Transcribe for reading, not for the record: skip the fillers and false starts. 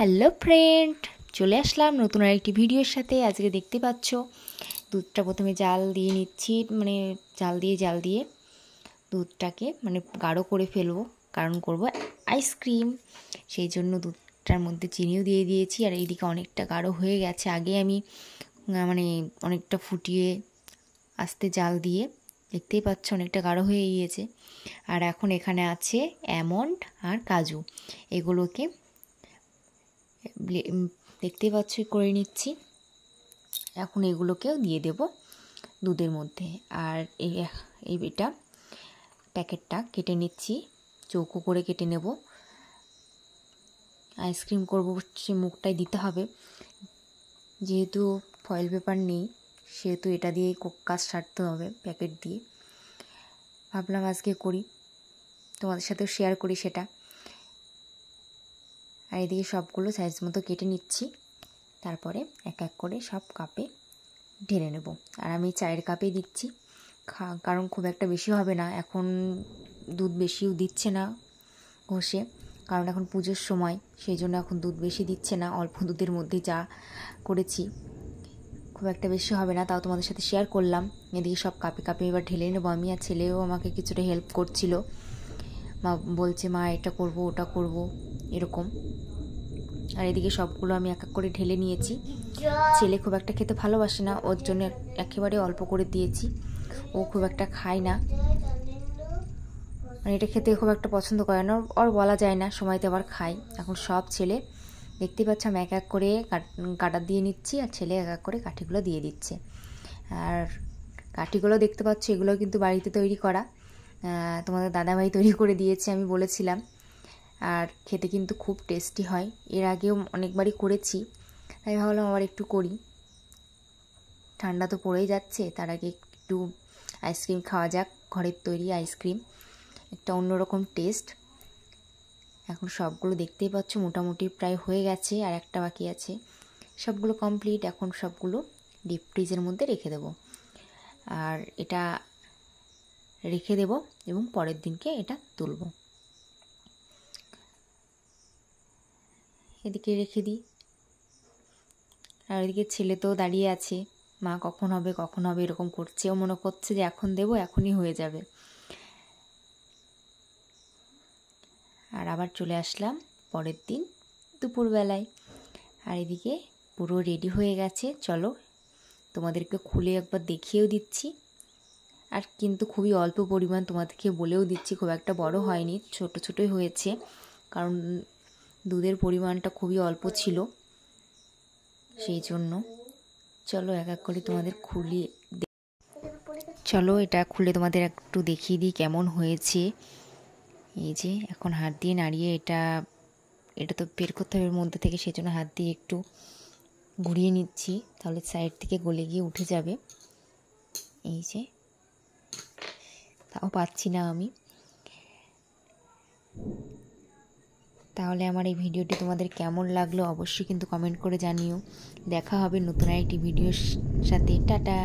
Hello friend, চলে আসলাম নতুন আরেকটি ভিডিওর সাথে। আজকে দেখতে পাচ্ছ দুধটা প্রথমে জাল দিয়ে নিচ্ছি, জাল দিয়ে দুধটাকে গাঢ় করে ফেলবো, কারণ করব আইসক্রিম। সেই জন্য দুধটার মধ্যে চিনিও দিয়ে দিয়েছি। আর এইদিকে অনেকটা গাঢ় হয়ে গেছে। আগে আমি অনেকটা ফুটিয়ে আস্তে জাল দিয়ে, দেখতেই পাচ্ছ অনেকটা গাঢ় হয়ে গিয়েছে। আর এখন এখানে আছে অ্যালমন্ড আর কাজু, এগুলোকে দেখতেই পাচ্ছ করে নিচ্ছি। এখন এগুলোকেও দিয়ে দেব দুধের মধ্যে। আর এটা প্যাকেটটা কেটে নিচ্ছি, চৌকো করে কেটে নেব। আইসক্রিম করব, সে মুখটাই দিতে হবে, যেহেতু ফয়েল পেপার নেই সেহেতু এটা দিয়েই কাজ সারতে হবে। প্যাকেট দিয়ে ভাবলাম আজকে করি, তোমাদের সাথেও শেয়ার করি সেটা। আর এদিকে সবগুলো সাইজ মতো কেটে নিচ্ছি, তারপরে এক এক করে সব কাপে ঢেলে নেব। আর আমি চায়ের কাপেই দিচ্ছি, কারণ খুব একটা বেশি হবে না। এখন দুধ বেশিও দিচ্ছে না ঘষে, কারণ এখন পুজোর সময়, সেই জন্য এখন দুধ বেশি দিচ্ছে না। অল্প দুধের মধ্যে যা করেছি, খুব একটা বেশি হবে না, তাও তোমাদের সাথে শেয়ার করলাম। এদিকে সব কাপে কাপে এবার ঢেলে নেবো আমি। আর ছেলেও আমাকে কিছুটা হেল্প করছিল, মা বলছে মা এটা করব ওটা করব এরকম। আর এদিকে সবগুলো আমি এক এক করে ঢেলে নিয়েছি। ছেলে খুব একটা খেতে ভালোবাসে না, ওর জন্য একেবারে অল্প করে দিয়েছি। ও খুব একটা খায় না, এটা খেতে খুব একটা পছন্দ করে না, ওর বলা যায় না, সময়তে আবার খায়। এখন সব ছেলে দেখতে পাচ্ছ আমি এক এক করে কাটা দিয়ে নিচ্ছি, আর ছেলে এক এক করে কাঠিগুলো দিয়ে দিচ্ছে। আর কাঠিগুলো দেখতে পাচ্ছ, এগুলো কিন্তু বাড়িতে তৈরি করা, তোমাদের দাদাভাই তৈরি করে দিয়েছে, আমি বলেছিলাম। আর খেতে কিন্তু খুব টেস্টি হয়। এর আগেও অনেকবারই করেছি, তাই ভাবলাম আবার একটু করি। ঠান্ডা তো পড়েই যাচ্ছে, তার আগে একটু আইসক্রিম খাওয়া যাক। ঘরের তৈরি আইসক্রিম একটা অন্যরকম টেস্ট। এখন সবগুলো দেখতেই পাচ্ছ মোটামুটি প্রায় হয়ে গেছে, আর একটা বাকি আছে। সবগুলো কমপ্লিট। এখন সবগুলো ডিপ ফ্রিজের মধ্যে রেখে দেব। আর এটা রেখে দেব এবং পরের দিনকে এটা তুলব। এদিকে রেখে দিই। আর এদিকে ছেলে তো দাঁড়িয়ে আছে, মা কখন হবে কখন হবে এরকম করছে। ও মনে করছে যে এখন দেবো, এখনই হয়ে যাবে। আর আবার চলে আসলাম পরের দিন দুপুরবেলায়। আর এদিকে পুরো রেডি হয়ে গেছে। চলো তোমাদেরকে খুলে একবার দেখিয়েও দিচ্ছি। আর কিন্তু খুবই অল্প পরিমাণ, তোমাদেরকে বলেও দিচ্ছি, খুব একটা বড় হয়নি, ছোট ছোটই হয়েছে, কারণ দুধের পরিমাণটা খুবই অল্প ছিল, সেই জন্য। চলো এক এক করে তোমাদের চলো এটা খুলে তোমাদের একটু দেখিয়ে দিই কেমন হয়েছে। এই যে এখন হাত দিয়ে নাড়িয়ে এটা তো বের করতে হবে এর মধ্যে থেকে, সেই জন্য হাত দিয়ে একটু ঘুরিয়ে নিচ্ছি, তাহলে সাইড থেকে গলে গিয়ে উঠে যাবে। এই যে, তাও পাচ্ছি না আমি। তাহলে আমার এই ভিডিওটি তোমাদের কেমন লাগলো অবশ্যই কিন্তু কমেন্ট করে জানিও। দেখা হবে নতুন আরেকটি ভিডিওর সাথে। টাটা।